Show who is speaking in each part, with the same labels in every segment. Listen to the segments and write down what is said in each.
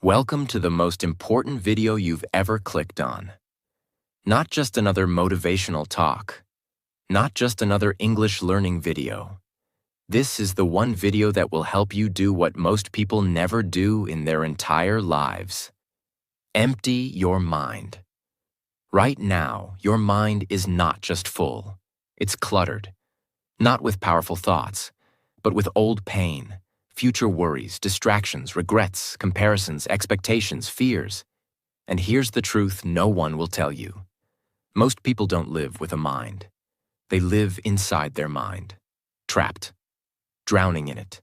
Speaker 1: Welcome to the most important video you've ever clicked on. Not just another motivational talk. Not just another English learning video. This is the one video that will help you do what most people never do in their entire lives. Empty your mind. Right now, your mind is not just full. It's cluttered. Not with powerful thoughts, but with old pain, future worries, distractions, regrets, comparisons, expectations, fears. And here's the truth no one will tell you. Most people don't live with a mind. They live inside their mind, trapped, drowning in it,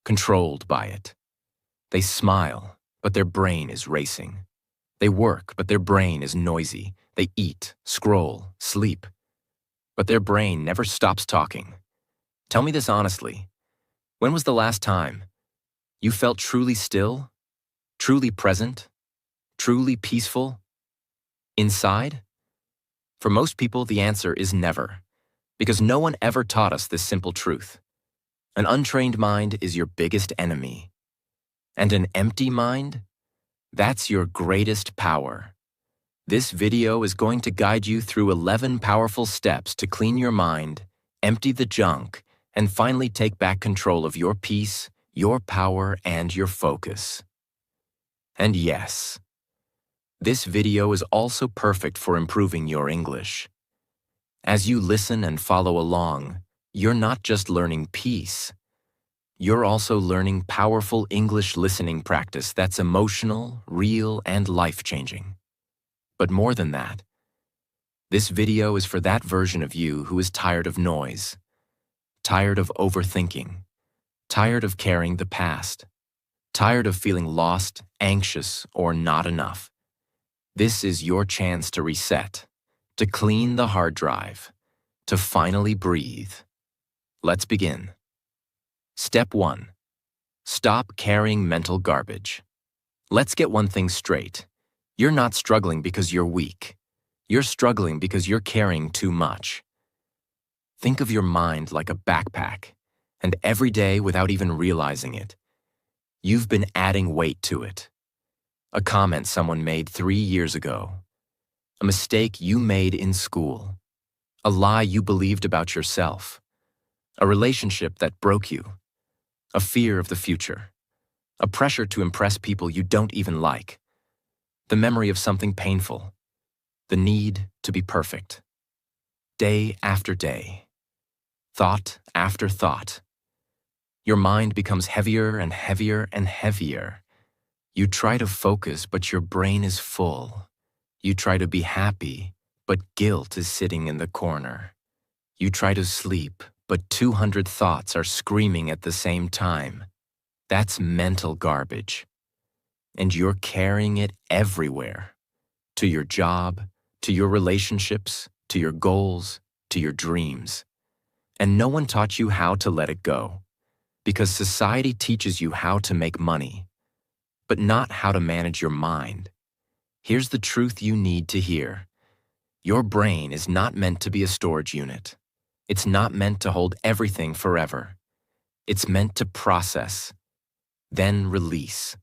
Speaker 1: controlled by it. They smile, but their brain is racing. They work, but their brain is noisy. They eat, scroll, sleep, but their brain never stops talking. Tell me this honestly. When was the last time you felt truly still, truly present, truly peaceful? Inside? For most people, the answer is never, because no one ever taught us this simple truth. An untrained mind is your biggest enemy. And an empty mind? That's your greatest power. This video is going to guide you through 11 powerful steps to clean your mind, empty the junk, and finally take back control of your peace, your power, and your focus. And yes, this video is also perfect for improving your English. As you listen and follow along, you're not just learning peace. You're also learning powerful English listening practice that's emotional, real, and life-changing. But more than that, this video is for that version of you who is tired of noise, tired of overthinking, tired of carrying the past, tired of feeling lost, anxious, or not enough. This is your chance to reset, to clean the hard drive, to finally breathe. Let's begin. Step 1. Stop carrying mental garbage. Let's get one thing straight. You're not struggling because you're weak. You're struggling because you're carrying too much. Think of your mind like a backpack, and every day, without even realizing it, you've been adding weight to it. A comment someone made 3 years ago. A mistake you made in school. A lie you believed about yourself. A relationship that broke you. A fear of the future. A pressure to impress people you don't even like. The memory of something painful. The need to be perfect. Day after day. Thought after thought. Your mind becomes heavier and heavier and heavier. You try to focus, but your brain is full. You try to be happy, but guilt is sitting in the corner. You try to sleep, but 200 thoughts are screaming at the same time. That's mental garbage. And you're carrying it everywhere. To your job, to your relationships, to your goals, to your dreams. And no one taught you how to let it go. Because society teaches you how to make money, but not how to manage your mind. Here's the truth you need to hear. Your brain is not meant to be a storage unit. It's not meant to hold everything forever. It's meant to process, then release.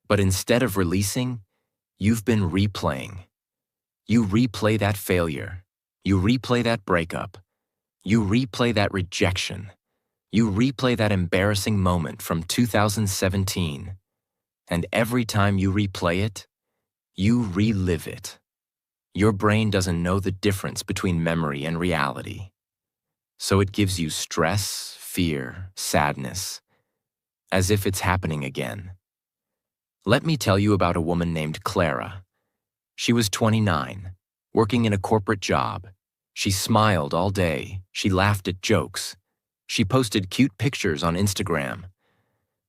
Speaker 1: But instead of releasing, you've been replaying. You replay that failure. You replay that breakup. You replay that rejection. You replay that embarrassing moment from 2017. And every time you replay it, you relive it. Your brain doesn't know the difference between memory and reality. So it gives you stress, fear, sadness, as if it's happening again. Let me tell you about a woman named Clara. She was 29, working in a corporate job. She smiled all day. She laughed at jokes. She posted cute pictures on Instagram.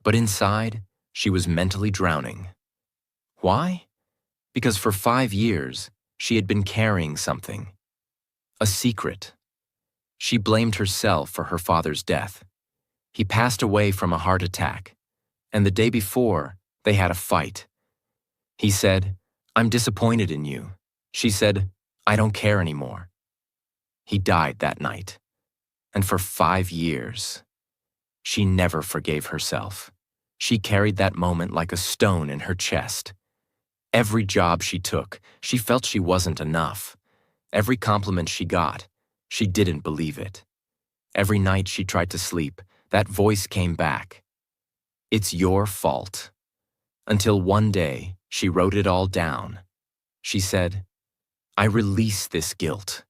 Speaker 1: But inside, she was mentally drowning. Why? Because for 5 years, she had been carrying something. A secret. She blamed herself for her father's death. He passed away from a heart attack. And the day before, they had a fight. He said, "I'm disappointed in you." She said, "I don't care anymore." He died that night. And for 5 years, she never forgave herself. She carried that moment like a stone in her chest. Every job she took, she felt she wasn't enough. Every compliment she got, she didn't believe it. Every night she tried to sleep, that voice came back. It's your fault. Until one day, she wrote it all down. She said, I release this guilt.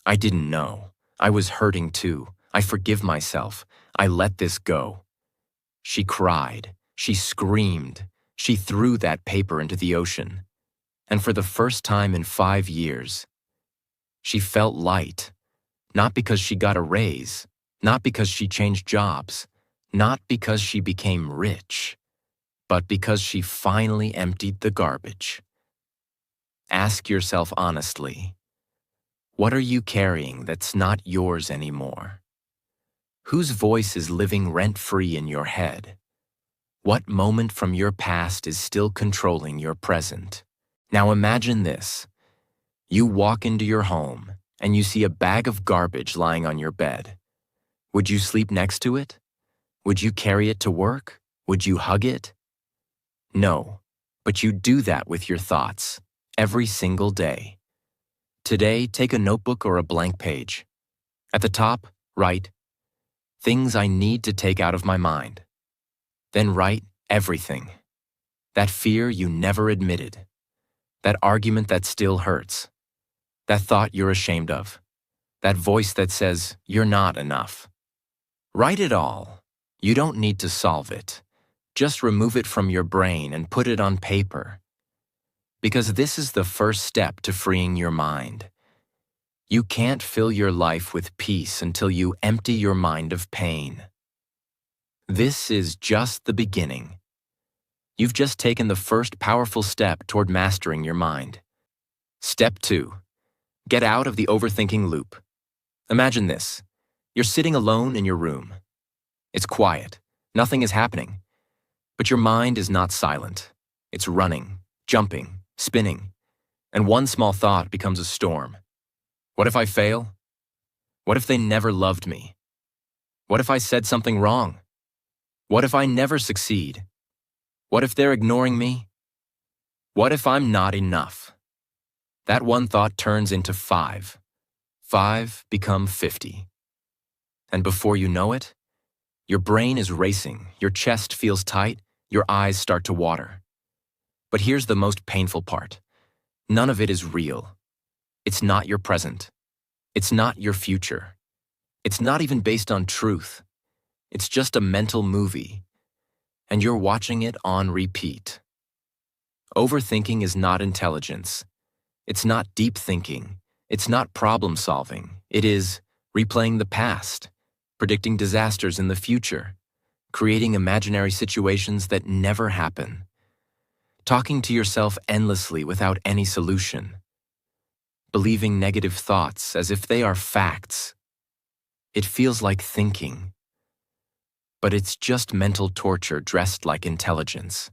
Speaker 1: I didn't know. I was hurting too. I forgive myself. I let this go. She cried. She screamed. She threw that paper into the ocean. And for the first time in 5 years, she felt light. Not because she got a raise, not because she changed jobs, not because she became rich, but because she finally emptied the garbage. Ask yourself honestly, what are you carrying that's not yours anymore? Whose voice is living rent-free in your head? What moment from your past is still controlling your present? Now imagine this. You walk into your home and you see a bag of garbage lying on your bed. Would you sleep next to it? Would you carry it to work? Would you hug it? No, but you do that with your thoughts every single day. Today, take a notebook or a blank page. At the top, write, things I need to take out of my mind. Then write everything. That fear you never admitted. That argument that still hurts. That thought you're ashamed of. That voice that says you're not enough. Write it all. You don't need to solve it. Just remove it from your brain and put it on paper. Because this is the first step to freeing your mind. You can't fill your life with peace until you empty your mind of pain. This is just the beginning. You've just taken the first powerful step toward mastering your mind. Step 2. Get out of the overthinking loop. Imagine this. You're sitting alone in your room. It's quiet. Nothing is happening. But your mind is not silent. It's running, jumping, spinning. And one small thought becomes a storm. What if I fail? What if they never loved me? What if I said something wrong? What if I never succeed? What if they're ignoring me? What if I'm not enough? That one thought turns into 5. 5 become 50. And before you know it, your brain is racing, your chest feels tight, your eyes start to water. But here's the most painful part. None of it is real. It's not your present. It's not your future. It's not even based on truth. It's just a mental movie, and you're watching it on repeat. Overthinking is not intelligence. It's not deep thinking. It's not problem solving. It is replaying the past, predicting disasters in the future, creating imaginary situations that never happen, talking to yourself endlessly without any solution, believing negative thoughts as if they are facts. It feels like thinking, but it's just mental torture dressed like intelligence.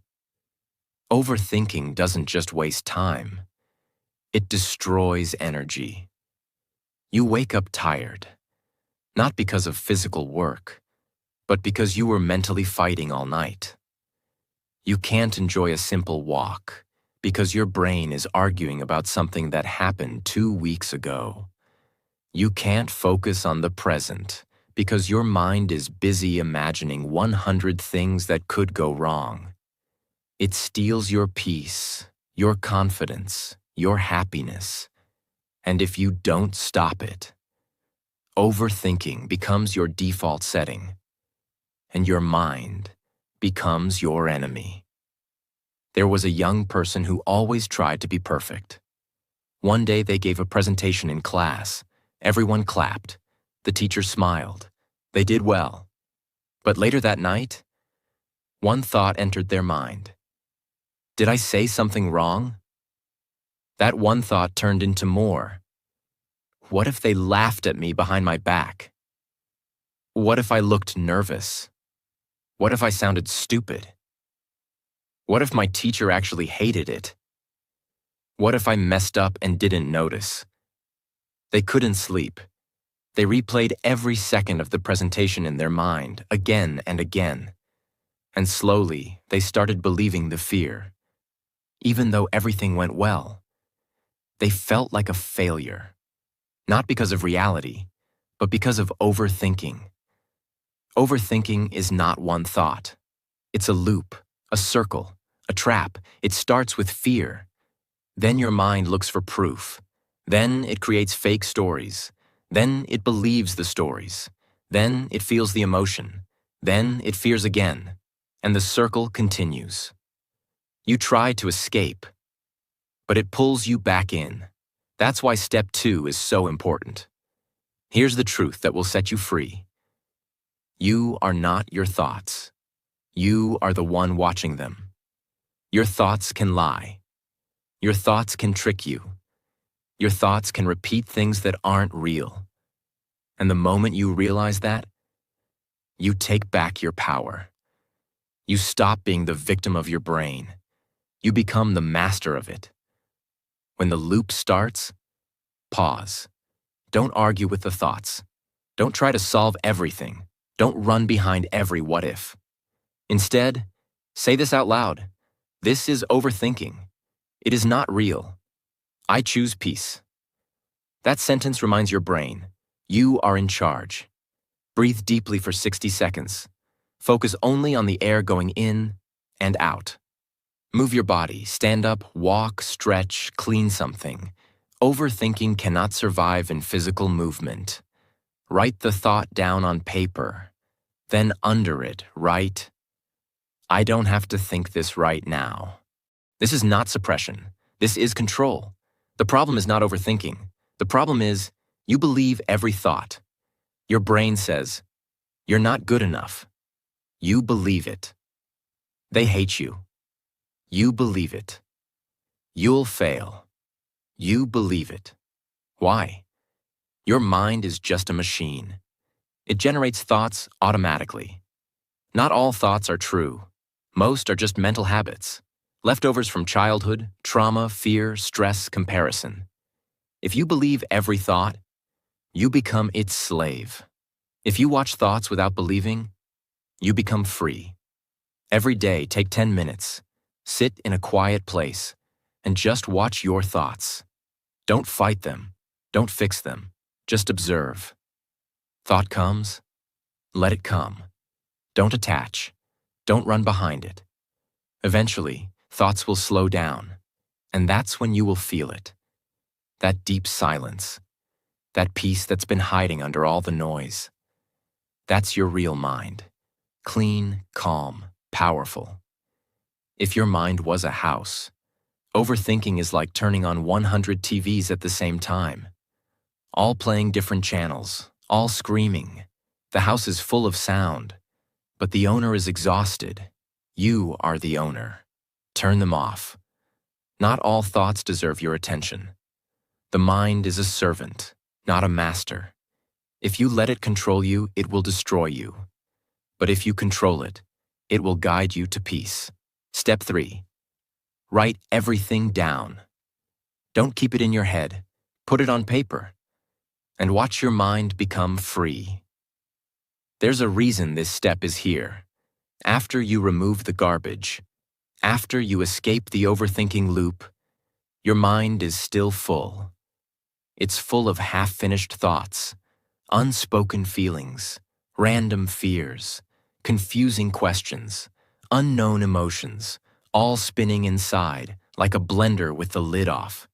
Speaker 1: Overthinking doesn't just waste time. It destroys energy. You wake up tired, not because of physical work, but because you were mentally fighting all night. You can't enjoy a simple walk because your brain is arguing about something that happened 2 weeks ago. You can't focus on the present because your mind is busy imagining 100 things that could go wrong. It steals your peace, your confidence, your happiness. And if you don't stop it, overthinking becomes your default setting, and your mind becomes your enemy. There was a young person who always tried to be perfect. One day they gave a presentation in class. Everyone clapped. The teacher smiled. They did well. But later that night, one thought entered their mind. Did I say something wrong? That one thought turned into more. What if they laughed at me behind my back? What if I looked nervous? What if I sounded stupid? What if my teacher actually hated it? What if I messed up and didn't notice? They couldn't sleep. They replayed every second of the presentation in their mind, again and again. And slowly, they started believing the fear. Even though everything went well, they felt like a failure. Not because of reality, but because of overthinking. Overthinking is not one thought. It's a loop, a circle, a trap. It starts with fear. Then your mind looks for proof. Then it creates fake stories. Then it believes the stories. Then it feels the emotion. Then it fears again. And the circle continues. You try to escape, but it pulls you back in. That's why step 2 is so important. Here's the truth that will set you free. You are not your thoughts. You are the one watching them. Your thoughts can lie. Your thoughts can trick you. Your thoughts can repeat things that aren't real. And the moment you realize that, you take back your power. You stop being the victim of your brain. You become the master of it. When the loop starts, pause. Don't argue with the thoughts. Don't try to solve everything. Don't run behind every what if. Instead, say this out loud. This is overthinking. It is not real. I choose peace. That sentence reminds your brain, you are in charge. Breathe deeply for 60 seconds. Focus only on the air going in and out. Move your body, stand up, walk, stretch, clean something. Overthinking cannot survive in physical movement. Write the thought down on paper. Then under it, write, I don't have to think this right now. This is not suppression. This is control. The problem is not overthinking. The problem is you believe every thought. Your brain says, you're not good enough. You believe it. They hate you. You believe it. You'll fail. You believe it. Why? Your mind is just a machine. It generates thoughts automatically. Not all thoughts are true. Most are just mental habits, leftovers from childhood, trauma, fear, stress, comparison. If you believe every thought, you become its slave. If you watch thoughts without believing, you become free. Every day, take 10 minutes. Sit in a quiet place and just watch your thoughts. Don't fight them. Don't fix them. Just observe. Thought comes, let it come. Don't attach. Don't run behind it. Eventually, thoughts will slow down, and that's when you will feel it. That deep silence. That peace that's been hiding under all the noise. That's your real mind. Clean, calm, powerful. If your mind was a house, overthinking is like turning on 100 TVs at the same time. All playing different channels, all screaming. The house is full of sound, but the owner is exhausted. You are the owner. Turn them off. Not all thoughts deserve your attention. The mind is a servant, not a master. If you let it control you, it will destroy you. But if you control it, it will guide you to peace. Step 3. Write everything down. Don't keep it in your head. Put it on paper. And watch your mind become free. There's a reason this step is here. After you remove the garbage, after you escape the overthinking loop, your mind is still full. It's full of half-finished thoughts, unspoken feelings, random fears, confusing questions, unknown emotions, all spinning inside like a blender with the lid off.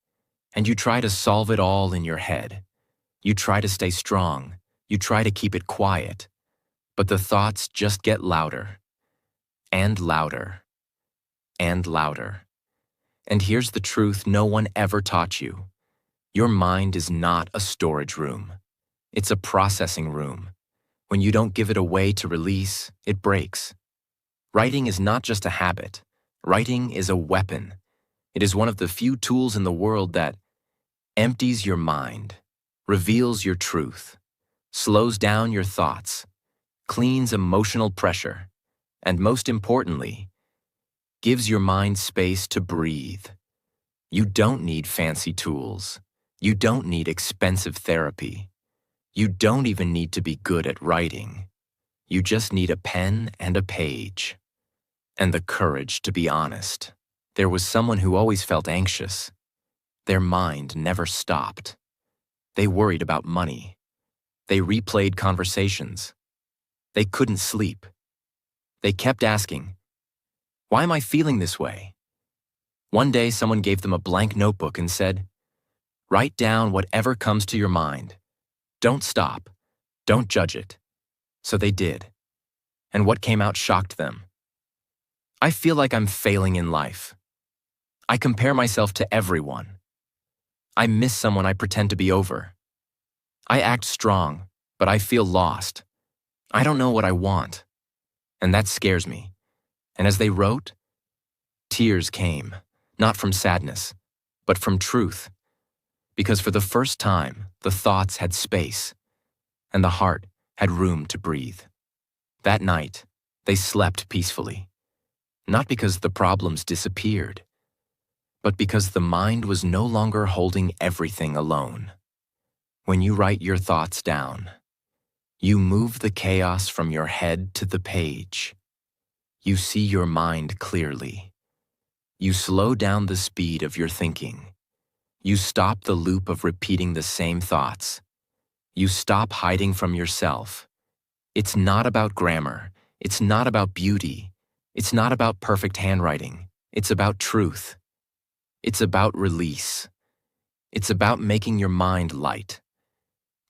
Speaker 1: And you try to solve it all in your head. You try to stay strong. You try to keep it quiet. But the thoughts just get louder, and louder, and louder. And here's the truth no one ever taught you. Your mind is not a storage room. It's a processing room. When you don't give it away to release, it breaks. Writing is not just a habit. Writing is a weapon. It is one of the few tools in the world that empties your mind, reveals your truth, slows down your thoughts, cleans emotional pressure, and most importantly, gives your mind space to breathe. You don't need fancy tools. You don't need expensive therapy. You don't even need to be good at writing. You just need a pen and a page. And the courage to be honest. There was someone who always felt anxious. Their mind never stopped. They worried about money. They replayed conversations. They couldn't sleep. They kept asking, "Why am I feeling this way?" One day, someone gave them a blank notebook and said, "Write down whatever comes to your mind. Don't stop. Don't judge it." So they did. And what came out shocked them. "I feel like I'm failing in life. I compare myself to everyone. I miss someone I pretend to be over. I act strong, but I feel lost. I don't know what I want. And that scares me." And as they wrote, tears came, not from sadness, but from truth. Because for the first time, the thoughts had space, and the heart had room to breathe. That night, they slept peacefully. Not because the problems disappeared, but because the mind was no longer holding everything alone. When you write your thoughts down, you move the chaos from your head to the page. You see your mind clearly. You slow down the speed of your thinking. You stop the loop of repeating the same thoughts. You stop hiding from yourself. It's not about grammar. It's not about beauty. It's not about perfect handwriting. It's about truth. It's about release. It's about making your mind light.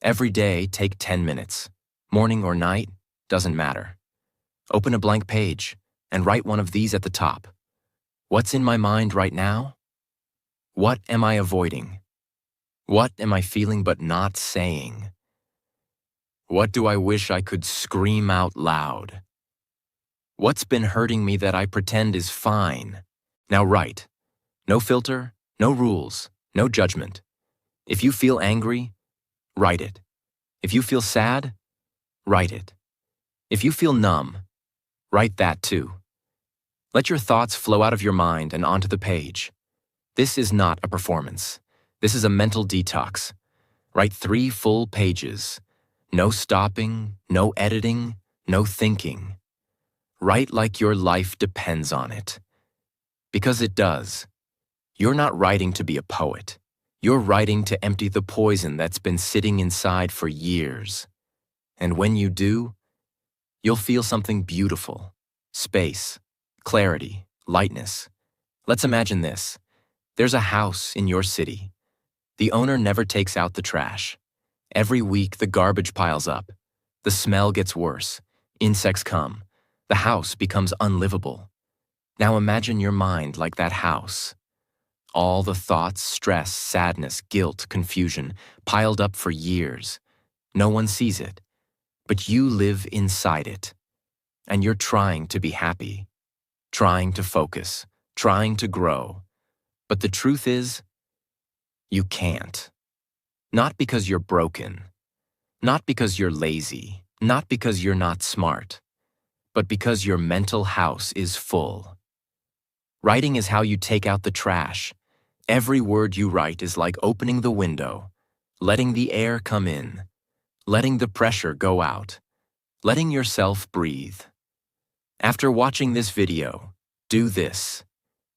Speaker 1: Every day, take 10 minutes. Morning or night, doesn't matter. Open a blank page and write one of these at the top. What's in my mind right now? What am I avoiding? What am I feeling but not saying? What do I wish I could scream out loud? What's been hurting me that I pretend is fine? Now write. No filter, no rules, no judgment. If you feel angry, write it. If you feel sad, write it. If you feel numb, write that too. Let your thoughts flow out of your mind and onto the page. This is not a performance. This is a mental detox. Write 3 full pages. No stopping, no editing, no thinking. Write like your life depends on it. Because it does. You're not writing to be a poet. You're writing to empty the poison that's been sitting inside for years. And when you do, you'll feel something beautiful. Space, clarity, lightness. Let's imagine this. There's a house in your city. The owner never takes out the trash. Every week, the garbage piles up. The smell gets worse. Insects come. The house becomes unlivable. Now imagine your mind like that house. All the thoughts, stress, sadness, guilt, confusion, piled up for years. No one sees it, but you live inside it. And you're trying to be happy, trying to focus, trying to grow. But the truth is, you can't. Not because you're broken, not because you're lazy, not because you're not smart, but because your mental house is full. Writing is how you take out the trash. Every word you write is like opening the window, letting the air come in, letting the pressure go out, letting yourself breathe. After watching this video, do this.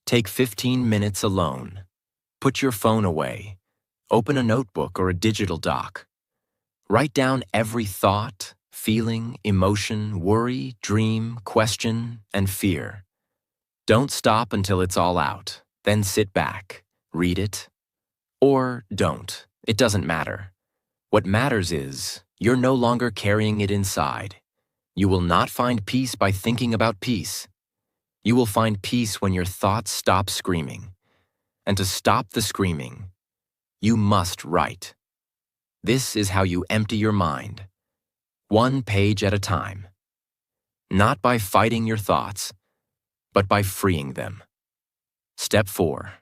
Speaker 1: Take 15 minutes alone. Put your phone away. Open a notebook or a digital doc. Write down every thought, feeling, emotion, worry, dream, question, and fear. Don't stop until it's all out. Then sit back, read it, or don't. It doesn't matter. What matters is you're no longer carrying it inside. You will not find peace by thinking about peace. You will find peace when your thoughts stop screaming. And to stop the screaming, you must write. This is how you empty your mind. 1 page at a time. Not by fighting your thoughts, but by freeing them. Step 4.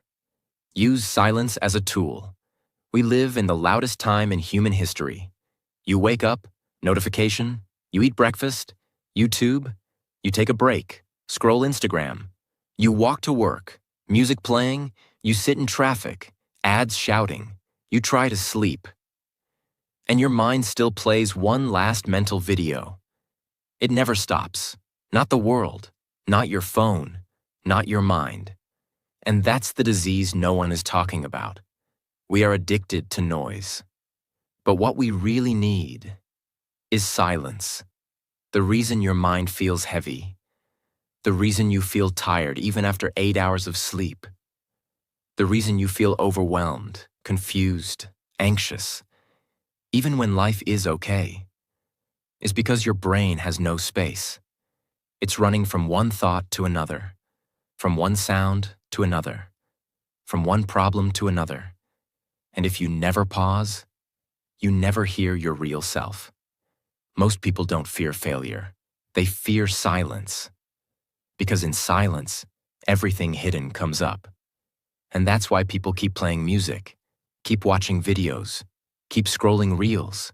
Speaker 1: Use silence as a tool. We live in the loudest time in human history. You wake up, notification, you eat breakfast, YouTube, you take a break, scroll Instagram, you walk to work, music playing, you sit in traffic, ads shouting, you try to sleep. And your mind still plays one last mental video. It never stops. Not the world, not your phone, not your mind. And that's the disease no one is talking about. We are addicted to noise. But what we really need is silence. The reason your mind feels heavy, the reason you feel tired even after 8 hours of sleep, the reason you feel overwhelmed, confused, anxious, even when life is okay, is because your brain has no space. It's running from one thought to another, from one sound to another, from one problem to another. And if you never pause, you never hear your real self. Most people don't fear failure. They fear silence. Because in silence, everything hidden comes up. And that's why people keep playing music, keep watching videos, keep scrolling reels.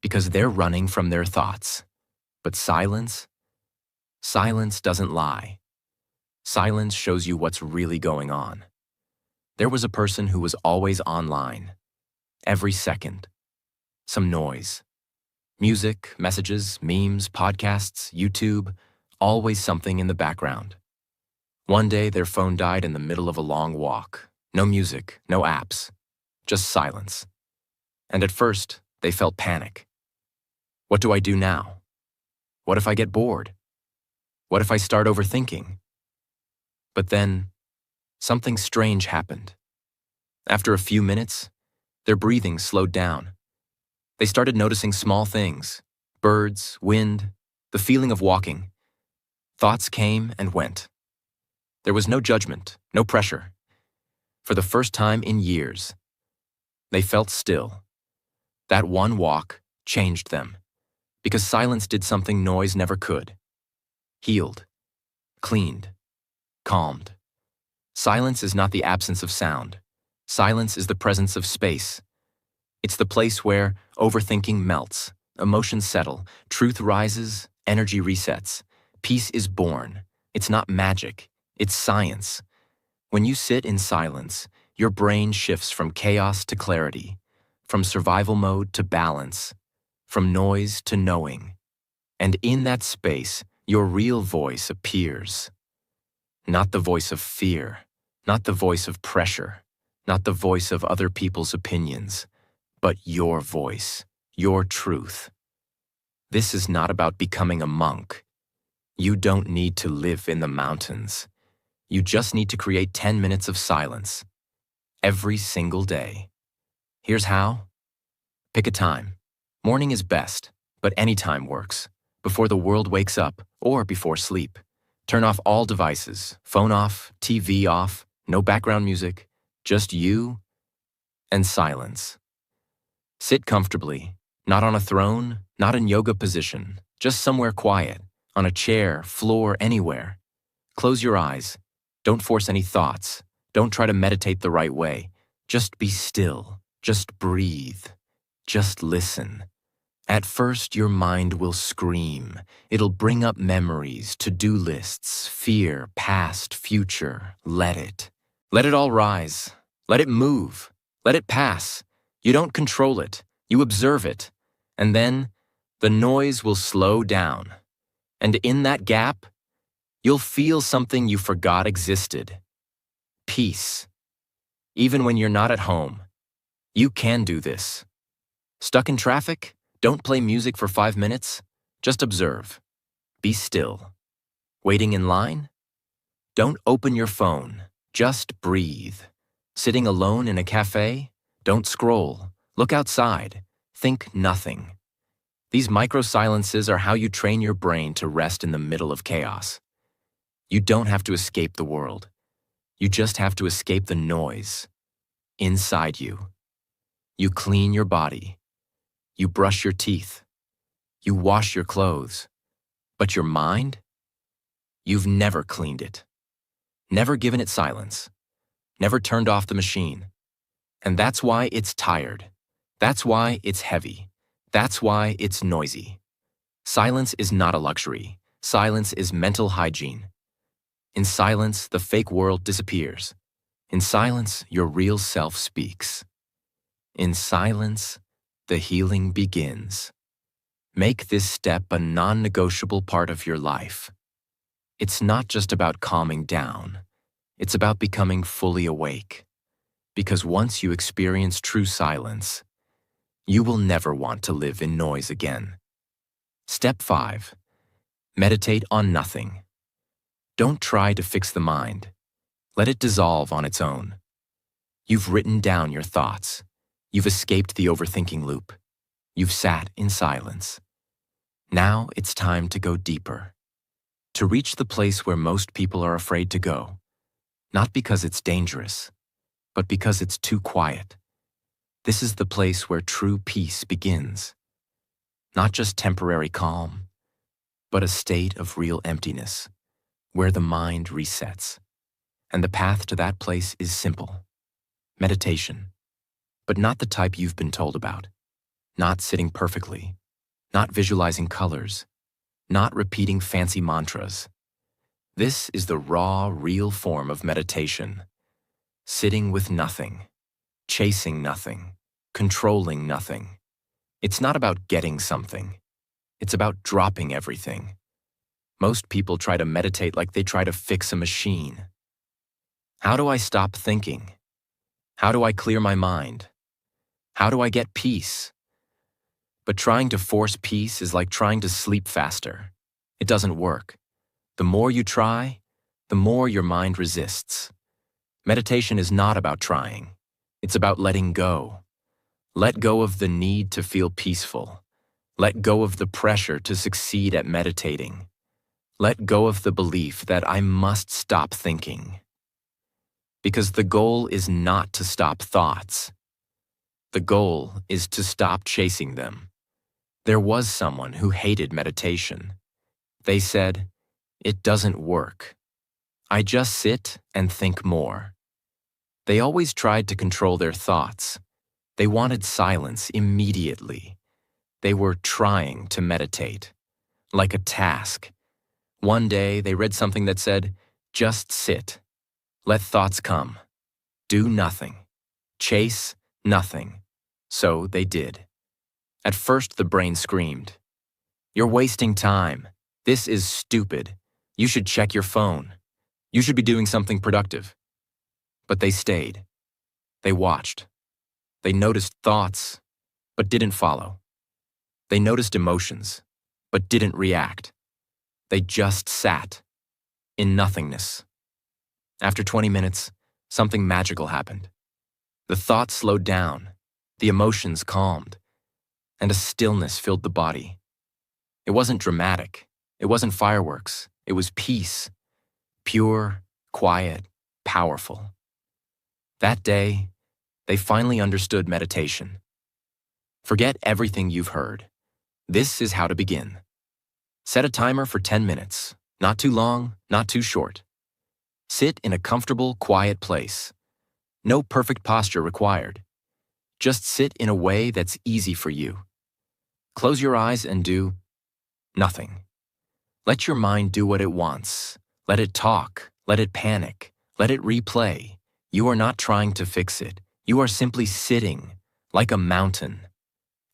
Speaker 1: Because they're running from their thoughts. But silence doesn't lie. Silence shows you what's really going on. There was a person who was always online. Every second. Some noise. Music, messages, memes, podcasts, YouTube, always something in the background. One day, their phone died in the middle of a long walk. No music, no apps, just silence. And at first, they felt panic. What do I do now? What if I get bored? What if I start overthinking? But then, something strange happened. After a few minutes, their breathing slowed down. They started noticing small things, birds, wind, the feeling of walking. Thoughts came and went. There was no judgment, no pressure. For the first time in years, they felt still. That one walk changed them, because silence did something noise never could. Healed, cleaned, calmed. Silence is not the absence of sound. Silence is the presence of space. It's the place where overthinking melts, emotions settle, truth rises, energy resets. Peace is born. It's not magic. It's science. When you sit in silence, your brain shifts from chaos to clarity, from survival mode to balance, from noise to knowing. And in that space, your real voice appears. Not the voice of fear, not the voice of pressure, not the voice of other people's opinions, but your voice, your truth. This is not about becoming a monk. You don't need to live in the mountains. You just need to create 10 minutes of silence every single day. Here's how. Pick a time. Morning is best, but any time works. Before the world wakes up or before sleep. Turn off all devices, phone off, TV off, no background music, just you and silence. Sit comfortably, not on a throne, not in yoga position, just somewhere quiet, on a chair, floor, anywhere. Close your eyes. Don't force any thoughts. Don't try to meditate the right way. Just be still. Just breathe. Just listen. At first, your mind will scream. It'll bring up memories, to-do lists, fear, past, future. Let it. Let it all rise. Let it move. Let it pass. You don't control it. You observe it. And then, the noise will slow down. And in that gap, you'll feel something you forgot existed. Peace. Even when you're not at home, you can do this. Stuck in traffic? Don't play music for 5 minutes. Just observe. Be still. Waiting in line? Don't open your phone. Just breathe. Sitting alone in a cafe? Don't scroll. Look outside. Think nothing. These micro-silences are how you train your brain to rest in the middle of chaos. You don't have to escape the world. You just have to escape the noise inside you. You clean your body. You brush your teeth. You wash your clothes. But your mind? You've never cleaned it. Never given it silence. Never turned off the machine. And that's why it's tired. That's why it's heavy. That's why it's noisy. Silence is not a luxury. Silence is mental hygiene. In silence, the fake world disappears. In silence, your real self speaks. In silence, the healing begins. Make this step a non-negotiable part of your life. It's not just about calming down. It's about becoming fully awake. Because once you experience true silence, you will never want to live in noise again. Step 5. Meditate on nothing. Don't try to fix the mind. Let it dissolve on its own. You've written down your thoughts. You've escaped the overthinking loop. You've sat in silence. Now it's time to go deeper. To reach the place where most people are afraid to go. Not because it's dangerous, but because it's too quiet. This is the place where true peace begins. Not just temporary calm, but a state of real emptiness, where the mind resets. And the path to that place is simple. Meditation. But not the type you've been told about. Not sitting perfectly. Not visualizing colors. Not repeating fancy mantras. This is the raw, real form of meditation. Sitting with nothing. Chasing nothing. Controlling nothing. It's not about getting something. It's about dropping everything. Most people try to meditate like they try to fix a machine. How do I stop thinking? How do I clear my mind? How do I get peace? But trying to force peace is like trying to sleep faster. It doesn't work. The more you try, the more your mind resists. Meditation is not about trying. It's about letting go. Let go of the need to feel peaceful. Let go of the pressure to succeed at meditating. Let go of the belief that I must stop thinking. Because the goal is not to stop thoughts. The goal is to stop chasing them. There was someone who hated meditation. They said, "It doesn't work. I just sit and think more." They always tried to control their thoughts. They wanted silence immediately. They were trying to meditate, like a task. One day they read something that said, "Just sit. Let thoughts come. Do nothing. Chase nothing." So they did. At first the brain screamed, "You're wasting time. This is stupid. You should check your phone. You should be doing something productive." But they stayed. They watched. They noticed thoughts, but didn't follow. They noticed emotions, but didn't react. They just sat in nothingness. After 20 minutes, something magical happened. The thoughts slowed down, the emotions calmed, and a stillness filled the body. It wasn't dramatic. It wasn't fireworks. It was peace. Pure, quiet, powerful. That day, they finally understood meditation. Forget everything you've heard. This is how to begin. Set a timer for 10 minutes. Not too long, not too short. Sit in a comfortable, quiet place. No perfect posture required. Just sit in a way that's easy for you. Close your eyes and do nothing. Let your mind do what it wants. Let it talk. Let it panic. Let it replay. You are not trying to fix it. You are simply sitting, like a mountain.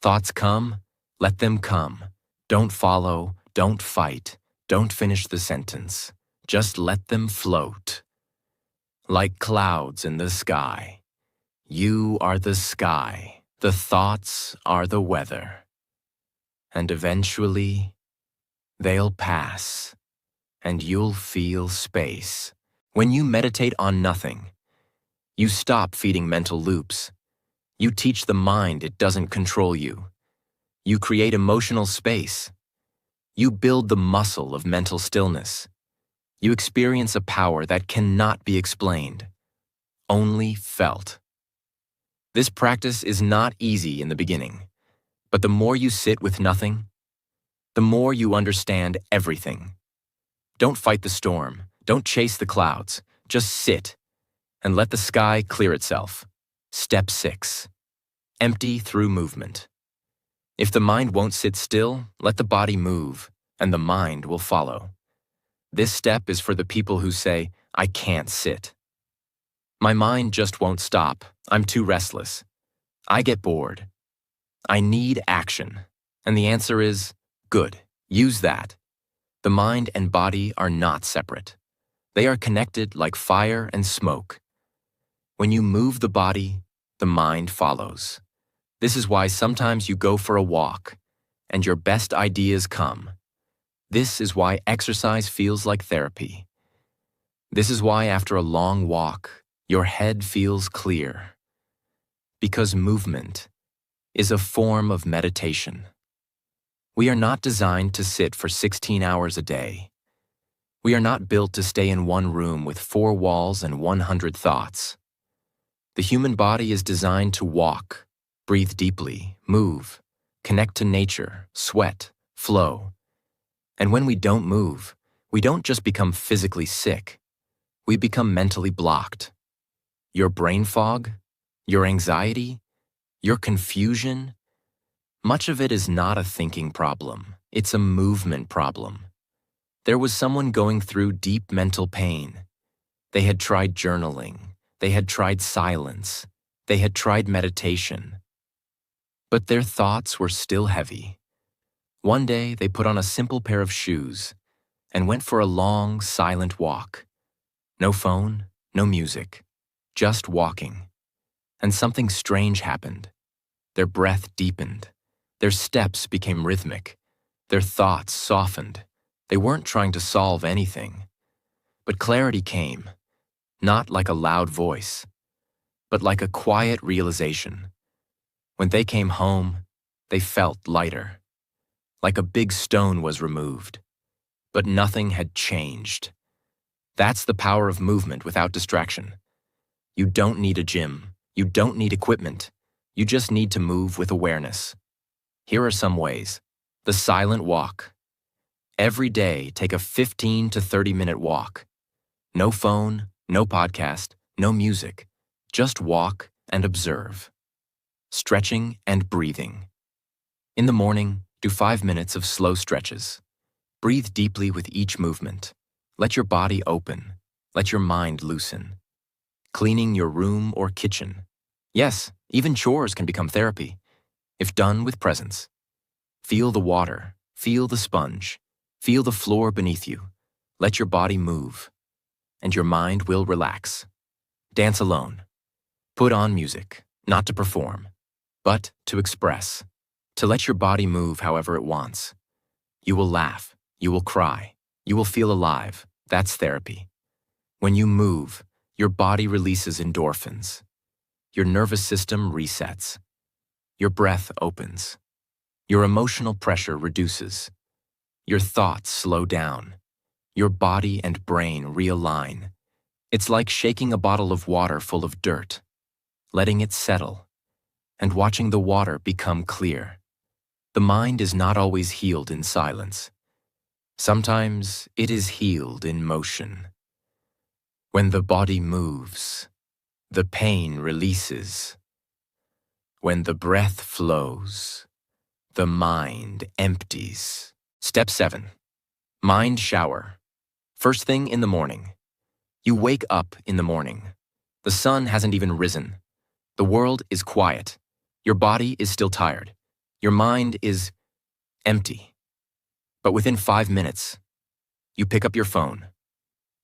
Speaker 1: Thoughts come, let them come. Don't follow, don't fight, don't finish the sentence. Just let them float. Like clouds in the sky. You are the sky. The thoughts are the weather. And eventually, they'll pass, and you'll feel space. When you meditate on nothing, you stop feeding mental loops. You teach the mind it doesn't control you. You create emotional space. You build the muscle of mental stillness. You experience a power that cannot be explained, only felt. This practice is not easy in the beginning, but the more you sit with nothing, the more you understand everything. Don't fight the storm. Don't chase the clouds. Just sit and let the sky clear itself. Step 6. Empty through movement. If the mind won't sit still, let the body move, and the mind will follow. This step is for the people who say, "I can't sit. My mind just won't stop. I'm too restless. I get bored. I need action." And the answer is, good, use that. The mind and body are not separate. They are connected like fire and smoke. When you move the body, the mind follows. This is why sometimes you go for a walk, and your best ideas come. This is why exercise feels like therapy. This is why after a long walk, your head feels clear. Because movement is a form of meditation. We are not designed to sit for 16 hours a day. We are not built to stay in one room with 4 walls and 100 thoughts. The human body is designed to walk, breathe deeply, move, connect to nature, sweat, flow. And when we don't move, we don't just become physically sick. We become mentally blocked. Your brain fog, your anxiety, your confusion, much of it is not a thinking problem. It's a movement problem. There was someone going through deep mental pain. They had tried journaling. They had tried silence. They had tried meditation. But their thoughts were still heavy. One day, they put on a simple pair of shoes and went for a long, silent walk. No phone, no music, just walking. And something strange happened. Their breath deepened. Their steps became rhythmic. Their thoughts softened. They weren't trying to solve anything. But clarity came, not like a loud voice, but like a quiet realization. When they came home, they felt lighter, like a big stone was removed. But nothing had changed. That's the power of movement without distraction. You don't need a gym. You don't need equipment. You just need to move with awareness. Here are some ways. The silent walk. Every day, take a 15 to 30-minute walk. No phone, no podcast, no music. Just walk and observe. Stretching and breathing. In the morning, do 5 minutes of slow stretches. Breathe deeply with each movement. Let your body open. Let your mind loosen. Cleaning your room or kitchen. Yes, even chores can become therapy, if done with presence. Feel the water, feel the sponge, feel the floor beneath you. Let your body move, and your mind will relax. Dance alone. Put on music, not to perform, but to express, to let your body move however it wants. You will laugh, you will cry, you will feel alive. That's therapy. When you move, your body releases endorphins. Your nervous system resets. Your breath opens. Your emotional pressure reduces. Your thoughts slow down. Your body and brain realign. It's like shaking a bottle of water full of dirt, letting it settle, and watching the water become clear. The mind is not always healed in silence. Sometimes it is healed in motion. When the body moves, the pain releases. When the breath flows, the mind empties. Step 7. Mind shower. First thing in the morning. You wake up in the morning. The sun hasn't even risen. The world is quiet. Your body is still tired. Your mind is empty. But within 5 minutes, you pick up your phone.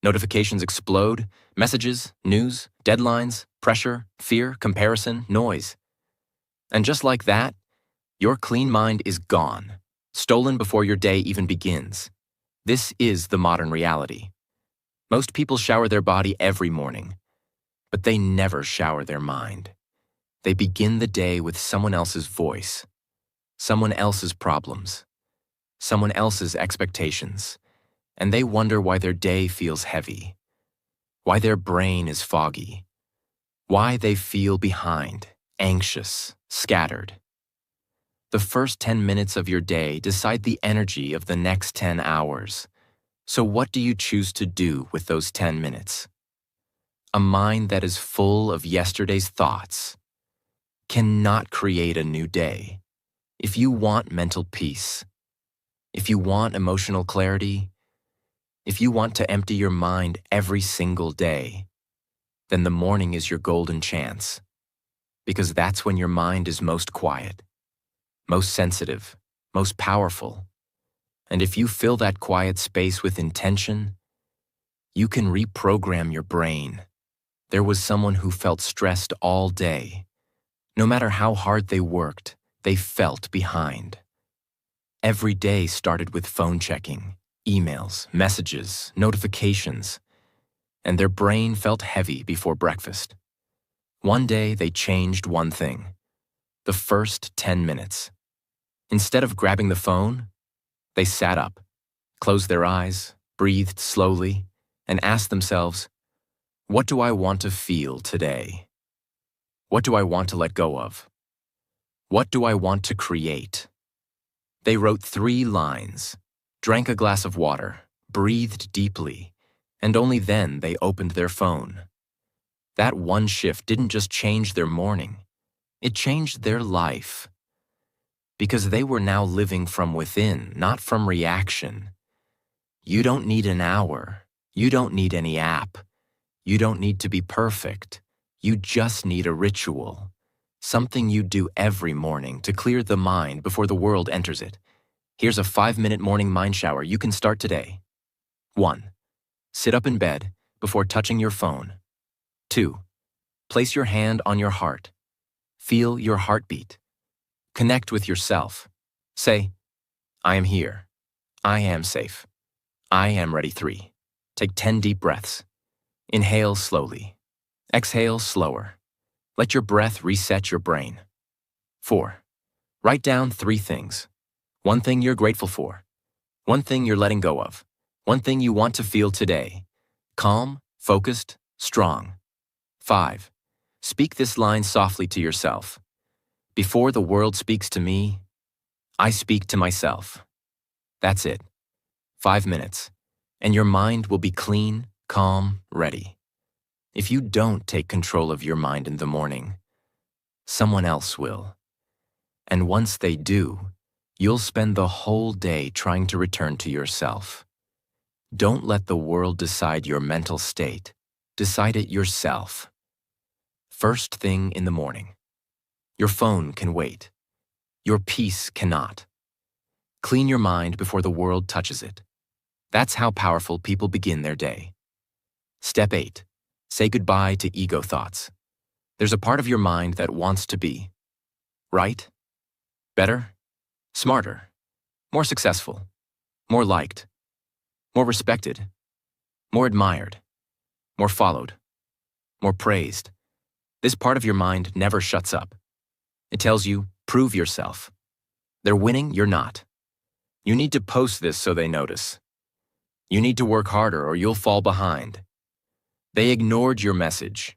Speaker 1: Notifications explode, messages, news, deadlines, pressure, fear, comparison, noise. And just like that, your clean mind is gone, stolen before your day even begins. This is the modern reality. Most people shower their body every morning, but they never shower their mind. They begin the day with someone else's voice, someone else's problems, someone else's expectations, and they wonder why their day feels heavy, why their brain is foggy, why they feel behind, anxious, scattered. The first 10 minutes of your day decide the energy of the next 10 hours. So what do you choose to do with those 10 minutes? A mind that is full of yesterday's thoughts cannot create a new day. If you want mental peace, if you want emotional clarity, if you want to empty your mind every single day, then the morning is your golden chance, because that's when your mind is most quiet, most sensitive, most powerful. And if you fill that quiet space with intention, you can reprogram your brain. There was someone who felt stressed all day. No matter how hard they worked, they felt behind. Every day started with phone checking, emails, messages, notifications, and their brain felt heavy before breakfast. One day they changed one thing: the first 10 minutes. Instead of grabbing the phone, they sat up, closed their eyes, breathed slowly, and asked themselves, what do I want to feel today? What do I want to let go of? What do I want to create? They wrote 3 lines, drank a glass of water, breathed deeply, and only then they opened their phone. That one shift didn't just change their morning, it changed their life. Because they were now living from within, not from reaction. You don't need an hour. You don't need any app. You don't need to be perfect. You just need a ritual. Something you do every morning to clear the mind before the world enters it. Here's a 5-minute morning mind shower you can start today. 1. Sit up in bed before touching your phone. 2. Place your hand on your heart. Feel your heartbeat. Connect with yourself. Say, I am here. I am safe. I am ready. 3. Take 10 deep breaths. Inhale slowly. Exhale slower. Let your breath reset your brain. 4. Write down 3 things. 1 thing you're grateful for. 1 thing you're letting go of. 1 thing you want to feel today. Calm, focused, strong. 5. Speak this line softly to yourself. Before the world speaks to me, I speak to myself. That's it. 5 minutes, and your mind will be clean, calm, ready. If you don't take control of your mind in the morning, someone else will. And once they do, you'll spend the whole day trying to return to yourself. Don't let the world decide your mental state. Decide it yourself. First thing in the morning. Your phone can wait. Your peace cannot. Clean your mind before the world touches it. That's how powerful people begin their day. Step 8. Say goodbye to ego thoughts. There's a part of your mind that wants to be right, better, smarter, more successful, more liked, more respected, more admired, more followed, more praised. This part of your mind never shuts up. It tells you, prove yourself. They're winning, you're not. You need to post this so they notice. You need to work harder or you'll fall behind. They ignored your message.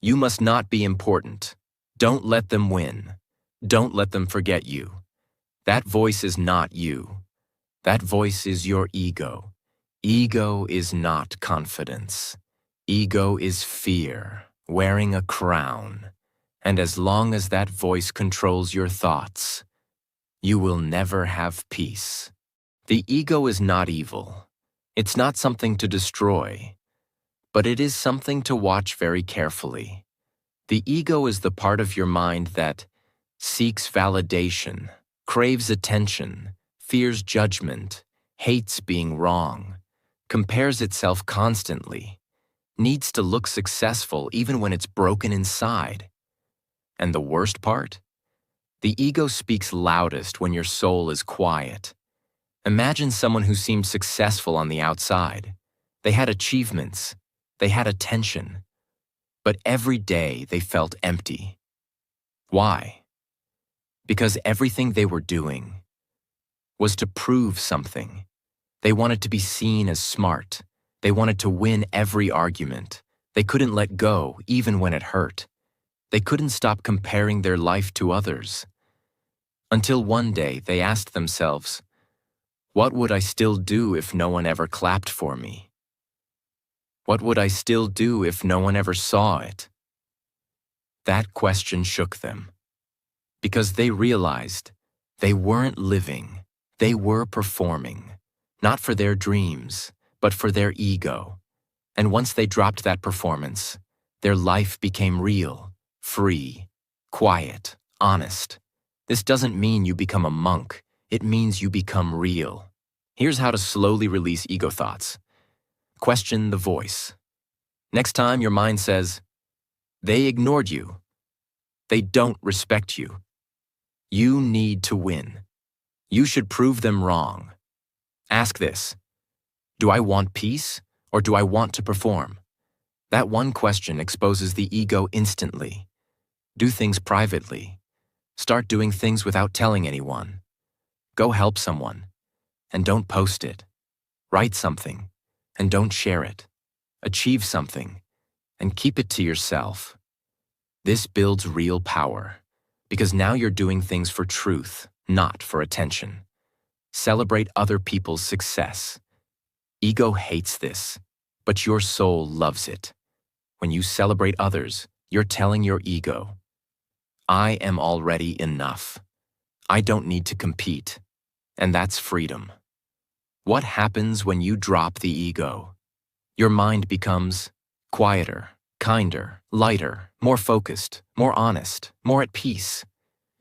Speaker 1: You must not be important. Don't let them win. Don't let them forget you. That voice is not you. That voice is your ego. Ego is not confidence. Ego is fear, wearing a crown. And as long as that voice controls your thoughts, you will never have peace. The ego is not evil. It's not something to destroy, but it is something to watch very carefully. The ego is the part of your mind that seeks validation, craves attention, fears judgment, hates being wrong, compares itself constantly, needs to look successful even when it's broken inside. And the worst part? The ego speaks loudest when your soul is quiet. Imagine someone who seemed successful on the outside. They had achievements. They had attention. But every day they felt empty. Why? Because everything they were doing was to prove something. They wanted to be seen as smart. They wanted to win every argument. They couldn't let go even when it hurt. They couldn't stop comparing their life to others. Until one day they asked themselves, what would I still do if no one ever clapped for me? What would I still do if no one ever saw it? That question shook them, because they realized they weren't living, they were performing, not for their dreams, but for their ego. And once they dropped that performance, their life became real, free, quiet, honest. This doesn't mean you become a monk. It means you become real. Here's how to slowly release ego thoughts. Question the voice. Next time your mind says, "They ignored you. They don't respect you. You need to win. You should prove them wrong." Ask this: do I want peace or do I want to perform? That one question exposes the ego instantly. Do things privately. Start doing things without telling anyone. Go help someone, and don't post it. Write something, and don't share it. Achieve something, and keep it to yourself. This builds real power, because now you're doing things for truth, not for attention. Celebrate other people's success. Ego hates this, but your soul loves it. When you celebrate others, you're telling your ego, "I am already enough. I don't need to compete." And that's freedom. What happens when you drop the ego? Your mind becomes quieter, kinder, lighter, more focused, more honest, more at peace.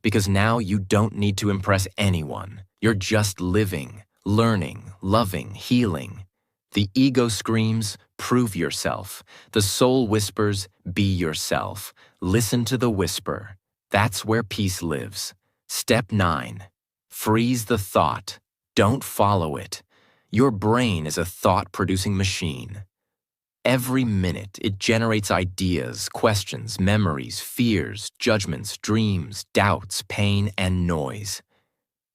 Speaker 1: Because now you don't need to impress anyone. You're just living, learning, loving, healing. The ego screams, "Prove yourself." The soul whispers, "Be yourself." Listen to the whisper. That's where peace lives. Step 9. Freeze the thought. Don't follow it. Your brain is a thought-producing machine. Every minute, it generates ideas, questions, memories, fears, judgments, dreams, doubts, pain, and noise.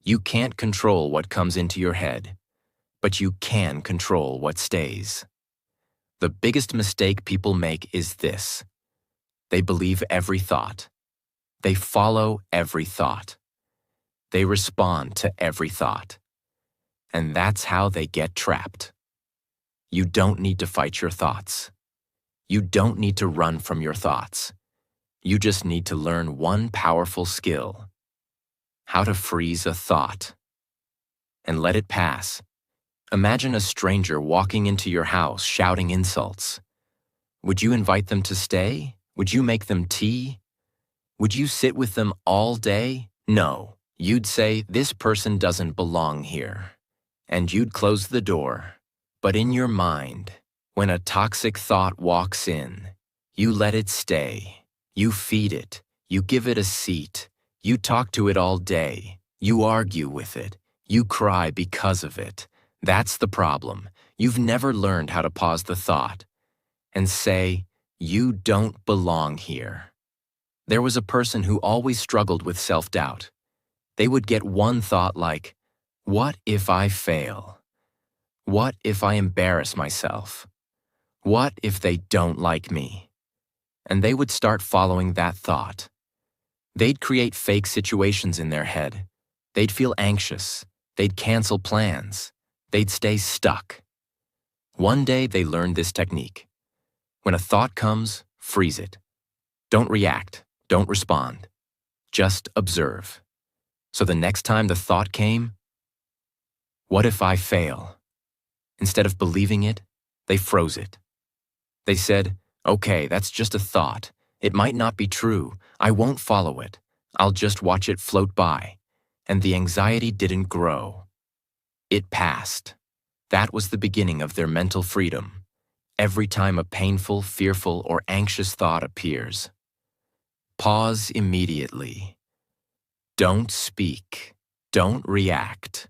Speaker 1: You can't control what comes into your head, but you can control what stays. The biggest mistake people make is this: they believe every thought. They follow every thought. They respond to every thought. And that's how they get trapped. You don't need to fight your thoughts. You don't need to run from your thoughts. You just need to learn one powerful skill: how to freeze a thought and let it pass. Imagine a stranger walking into your house shouting insults. Would you invite them to stay? Would you make them tea? Would you sit with them all day? No. You'd say, "This person doesn't belong here." And you'd close the door. But in your mind, when a toxic thought walks in, you let it stay. You feed it. You give it a seat. You talk to it all day. You argue with it. You cry because of it. That's the problem. You've never learned how to pause the thought and say, "You don't belong here." There was a person who always struggled with self-doubt. They would get one thought like, "What if I fail? What if I embarrass myself? What if they don't like me?" And they would start following that thought. They'd create fake situations in their head. They'd feel anxious. They'd cancel plans. They'd stay stuck. One day they learned this technique. When a thought comes, freeze it. Don't react. Don't respond. Just observe. So the next time the thought came, "What if I fail?" Instead of believing it, they froze it. They said, "Okay, that's just a thought. It might not be true. I won't follow it. I'll just watch it float by." And the anxiety didn't grow. It passed. That was the beginning of their mental freedom. Every time a painful, fearful, or anxious thought appears, pause immediately. Don't speak. Don't react.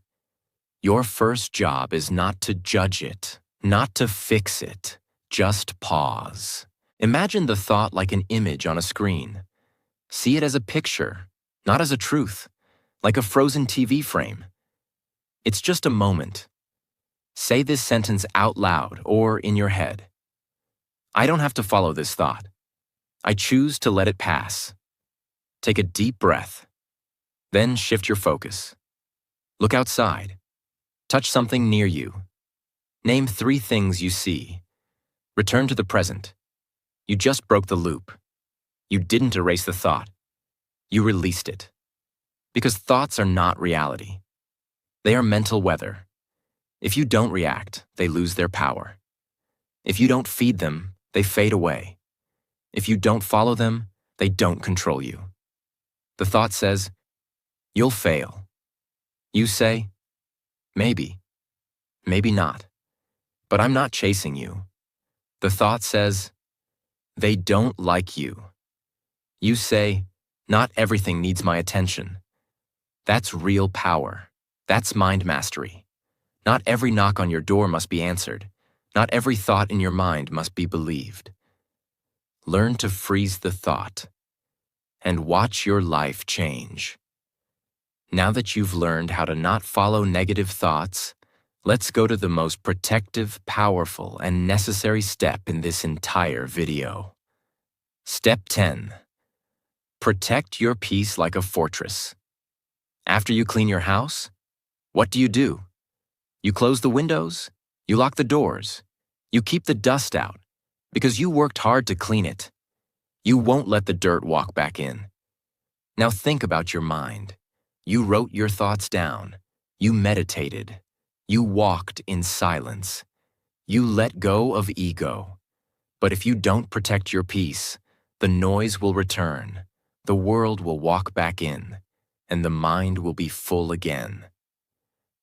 Speaker 1: Your first job is not to judge it, not to fix it. Just pause. Imagine the thought like an image on a screen. See it as a picture, not as a truth, like a frozen TV frame. It's just a moment. Say this sentence out loud or in your head. "I don't have to follow this thought. I choose to let it pass." Take a deep breath. Then shift your focus. Look outside. Touch something near you. Name 3 things you see. Return to the present. You just broke the loop. You didn't erase the thought. You released it. Because thoughts are not reality. They are mental weather. If you don't react, they lose their power. If you don't feed them, they fade away. If you don't follow them, they don't control you. The thought says, "You'll fail." You say, "Maybe." Maybe not. But I'm not chasing you. The thought says, they don't like you. You say, not everything needs my attention. That's real power. That's mind mastery. Not every knock on your door must be answered. Not every thought in your mind must be believed. Learn to freeze the thought and watch your life change. Now that you've learned how to not follow negative thoughts, let's go to the most protective, powerful, and necessary step in this entire video. Step 10. Protect your peace like a fortress. After you clean your house, what do? You close the windows, you lock the doors, you keep the dust out, because you worked hard to clean it. You won't let the dirt walk back in. Now think about your mind. You wrote your thoughts down. You meditated. You walked in silence. You let go of ego. But if you don't protect your peace, the noise will return, the world will walk back in, and the mind will be full again.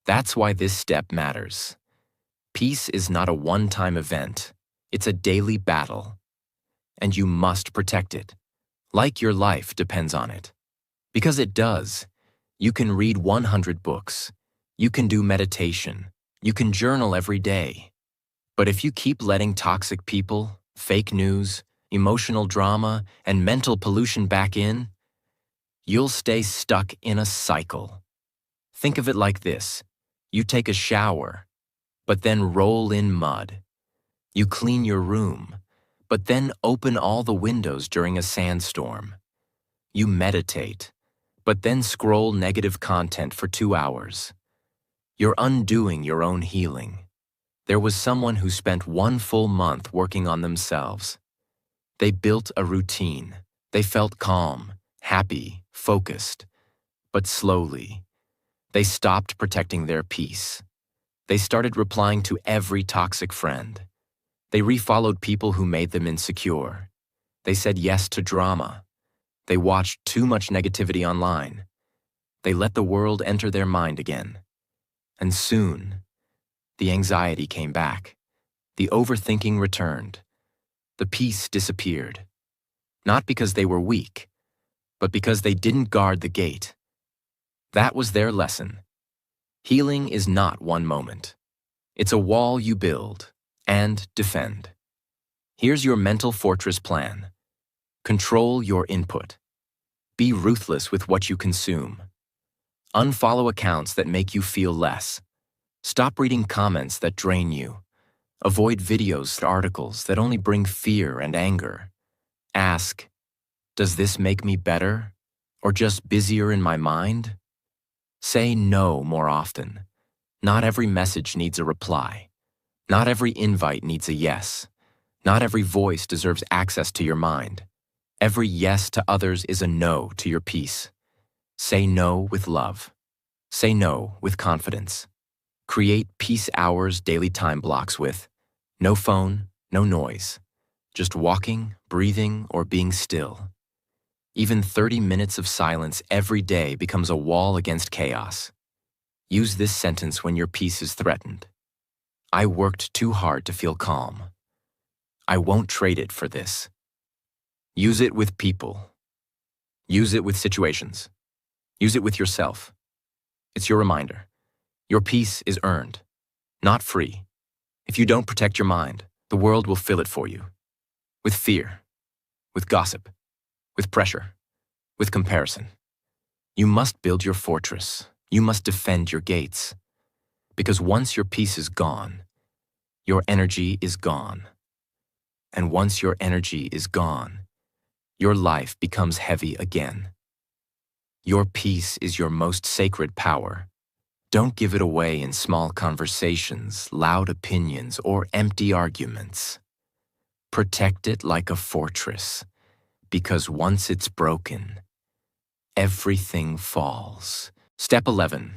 Speaker 1: That's why this step matters. Peace is not a one-time event. It's a daily battle. And you must protect it, like your life depends on it. Because it does. You can read 100 books. You can do meditation. You can journal every day. But if you keep letting toxic people, fake news, emotional drama, and mental pollution back in, you'll stay stuck in a cycle. Think of it like this. You take a shower, but then roll in mud. You clean your room, but then open all the windows during a sandstorm. You meditate, but then scroll negative content for 2 hours. You're undoing your own healing. There was someone who spent 1 full month working on themselves. They built a routine. They felt calm, happy, focused. But slowly, they stopped protecting their peace. They started replying to every toxic friend. They refollowed people who made them insecure. They said yes to drama. They watched too much negativity online. They let the world enter their mind again. And soon, the anxiety came back. The overthinking returned. The peace disappeared. Not because they were weak, but because they didn't guard the gate. That was their lesson. Healing is not one moment. It's a wall you build and defend. Here's your mental fortress plan. Control your input. Be ruthless with what you consume. Unfollow accounts that make you feel less. Stop reading comments that drain you. Avoid videos and articles that only bring fear and anger. Ask, does this make me better or just busier in my mind? Say no more often. Not every message needs a reply. Not every invite needs a yes. Not every voice deserves access to your mind. Every yes to others is a no to your peace. Say no with love. Say no with confidence. Create peace hours daily time blocks with no phone, no noise. Just walking, breathing, or being still. Even 30 minutes of silence every day becomes a wall against chaos. Use this sentence when your peace is threatened. I worked too hard to feel calm. I won't trade it for this. Use it with people. Use it with situations. Use it with yourself. It's your reminder. Your peace is earned, not free. If you don't protect your mind, the world will fill it for you. With fear, with gossip, with pressure, with comparison. You must build your fortress. You must defend your gates. Because once your peace is gone, your energy is gone. And once your energy is gone, your life becomes heavy again. Your peace is your most sacred power. Don't give it away in small conversations, loud opinions, or empty arguments. Protect it like a fortress, because once it's broken, everything falls. Step 11.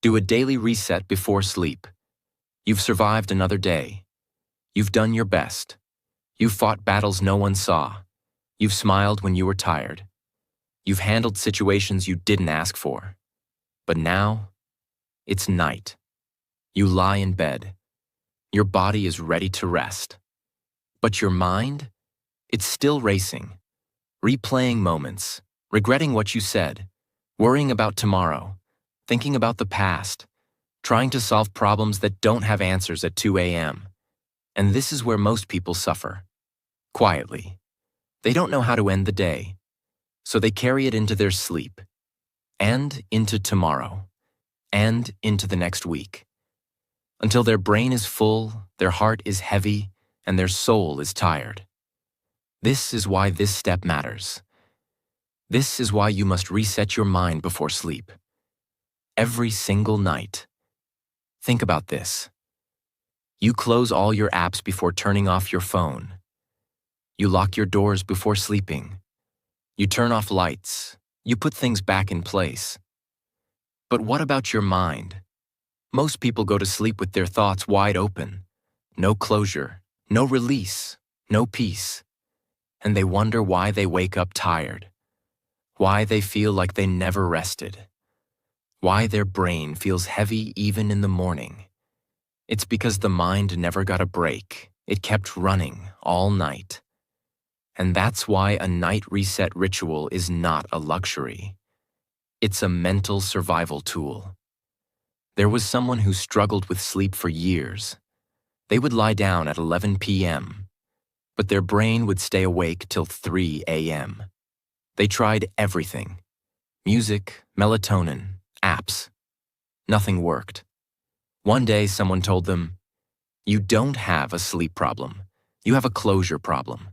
Speaker 1: Do a daily reset before sleep. You've survived another day. You've done your best. You've fought battles no one saw. You've smiled when you were tired. You've handled situations you didn't ask for. But now, it's night. You lie in bed. Your body is ready to rest. But your mind? It's still racing, replaying moments, regretting what you said, worrying about tomorrow, thinking about the past, trying to solve problems that don't have answers at 2 a.m. And this is where most people suffer. Quietly. They don't know how to end the day, so they carry it into their sleep, and into tomorrow, and into the next week, until their brain is full, their heart is heavy, and their soul is tired. This is why this step matters. This is why you must reset your mind before sleep. Every single night. Think about this. You close all your apps before turning off your phone. You lock your doors before sleeping. You turn off lights. You put things back in place. But what about your mind? Most people go to sleep with their thoughts wide open. No closure, no release, no peace. And they wonder why they wake up tired. Why they feel like they never rested. Why their brain feels heavy even in the morning. It's because the mind never got a break. It kept running all night. And that's why a night reset ritual is not a luxury. It's a mental survival tool. There was someone who struggled with sleep for years. They would lie down at 11 p.m., but their brain would stay awake till 3 a.m. They tried everything. Music, melatonin, apps. Nothing worked. One day someone told them, "You don't have a sleep problem. You have a closure problem.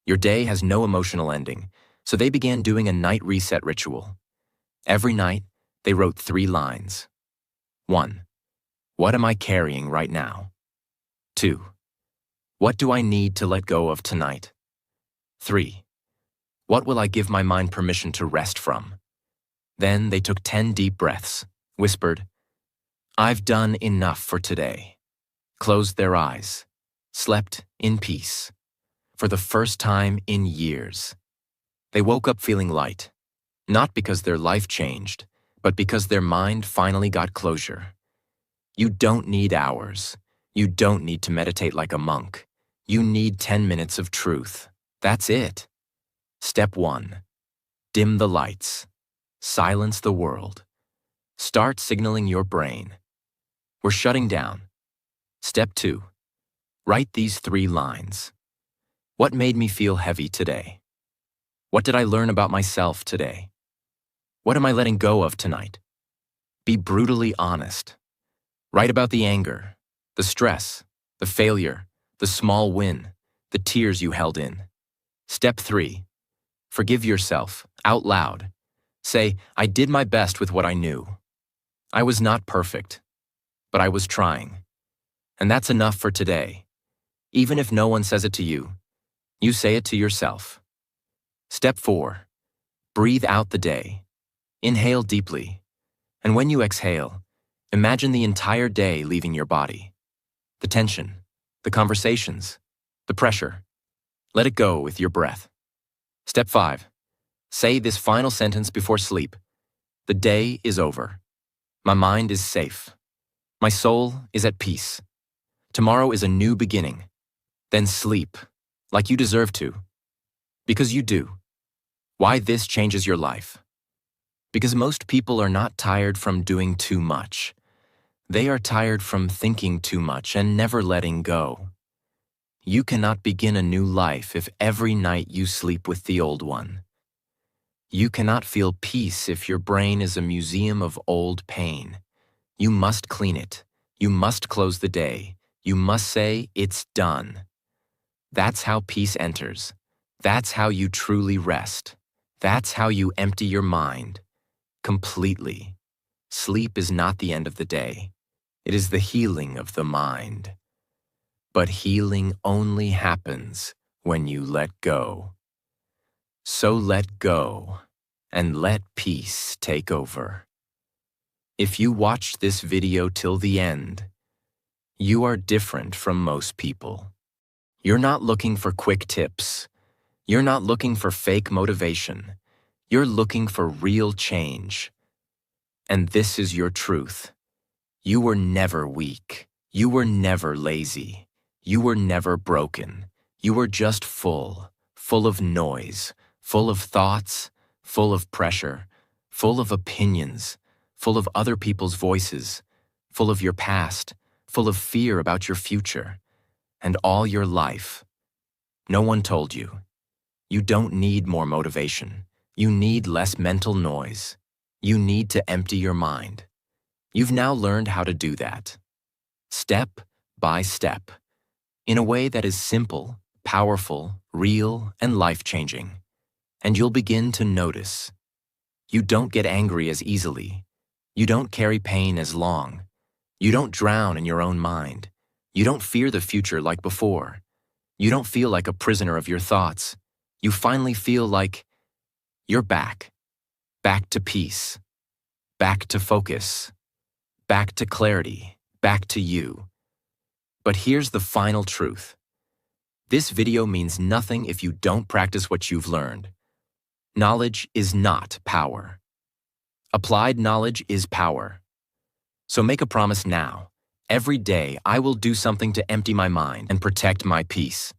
Speaker 1: Your day has no emotional ending." So they began doing a night reset ritual. Every night, they wrote 3 lines. 1. What am I carrying right now? 2. What do I need to let go of tonight? 3. What will I give my mind permission to rest from? Then they took 10 deep breaths, whispered, "I've done enough for today," closed their eyes, slept in peace. For the first time in years. They woke up feeling light, not because their life changed, but because their mind finally got closure. You don't need hours. You don't need to meditate like a monk. You need 10 minutes of truth. That's it. Step 1. Dim the lights. Silence the world. Start signaling your brain. We're shutting down. Step 2. Write these 3 lines. What made me feel heavy today? What did I learn about myself today? What am I letting go of tonight? Be brutally honest. Write about the anger, the stress, the failure, the small win, the tears you held in. Step 3. Forgive yourself, out loud. Say, "I did my best with what I knew. I was not perfect, but I was trying." And that's enough for today. Even if no one says it to you, you say it to yourself. Step 4. Breathe out the day. Inhale deeply. And when you exhale, imagine the entire day leaving your body. The tension, the conversations, the pressure. Let it go with your breath. Step 5. Say this final sentence before sleep. The day is over. My mind is safe. My soul is at peace. Tomorrow is a new beginning. Then sleep, like you deserve to. Because you do. Why this changes your life? Because most people are not tired from doing too much. They are tired from thinking too much and never letting go. You cannot begin a new life if every night you sleep with the old one. You cannot feel peace if your brain is a museum of old pain. You must clean it. You must close the day. You must say, "It's done." That's how peace enters. That's how you truly rest. That's how you empty your mind. Completely. Sleep is not the end of the day. It is the healing of the mind. But healing only happens when you let go. So let go and let peace take over. If you watched this video till the end, you are different from most people. You're not looking for quick tips. You're not looking for fake motivation. You're looking for real change. And this is your truth. You were never weak. You were never lazy. You were never broken. You were just full of noise, full of thoughts, full of pressure, full of opinions, full of other people's voices, full of your past, full of fear about your future, and all your life. No one told you. You don't need more motivation. You need less mental noise. You need to empty your mind. You've now learned how to do that, step by step, in a way that is simple, powerful, real, and life-changing. And you'll begin to notice. You don't get angry as easily. You don't carry pain as long. You don't drown in your own mind. You don't fear the future like before. You don't feel like a prisoner of your thoughts. You finally feel like you're back to peace, back to focus, back to clarity, back to you. But here's the final truth. This video means nothing if you don't practice what you've learned. Knowledge is not power. Applied knowledge is power. So make a promise now. Every day I will do something to empty my mind and protect my peace.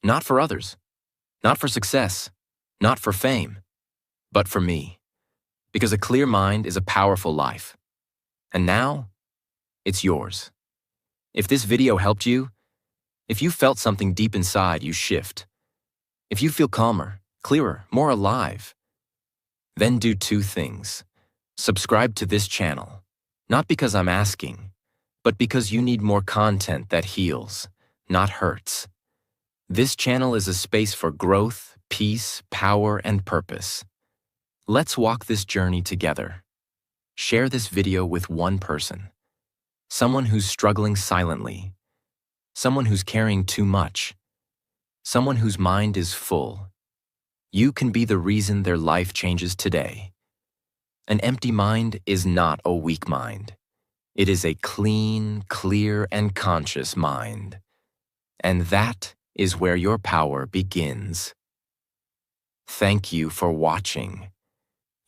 Speaker 1: Not for others, not for success, not for fame, but for me. Because a clear mind is a powerful life. And now, it's yours. If this video helped you, if you felt something deep inside you shift, if you feel calmer, clearer, more alive, then do two things. Subscribe to this channel, not because I'm asking, but because you need more content that heals, not hurts. This channel is a space for growth, peace, power, and purpose. Let's walk this journey together. Share this video with one person, someone who's struggling silently, someone who's carrying too much, someone whose mind is full. You can be the reason their life changes today. An empty mind is not a weak mind. It is a clean, clear, and conscious mind. And that is where your power begins. Thank you for watching.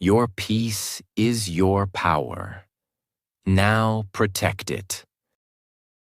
Speaker 1: Your peace is your power. Now protect it.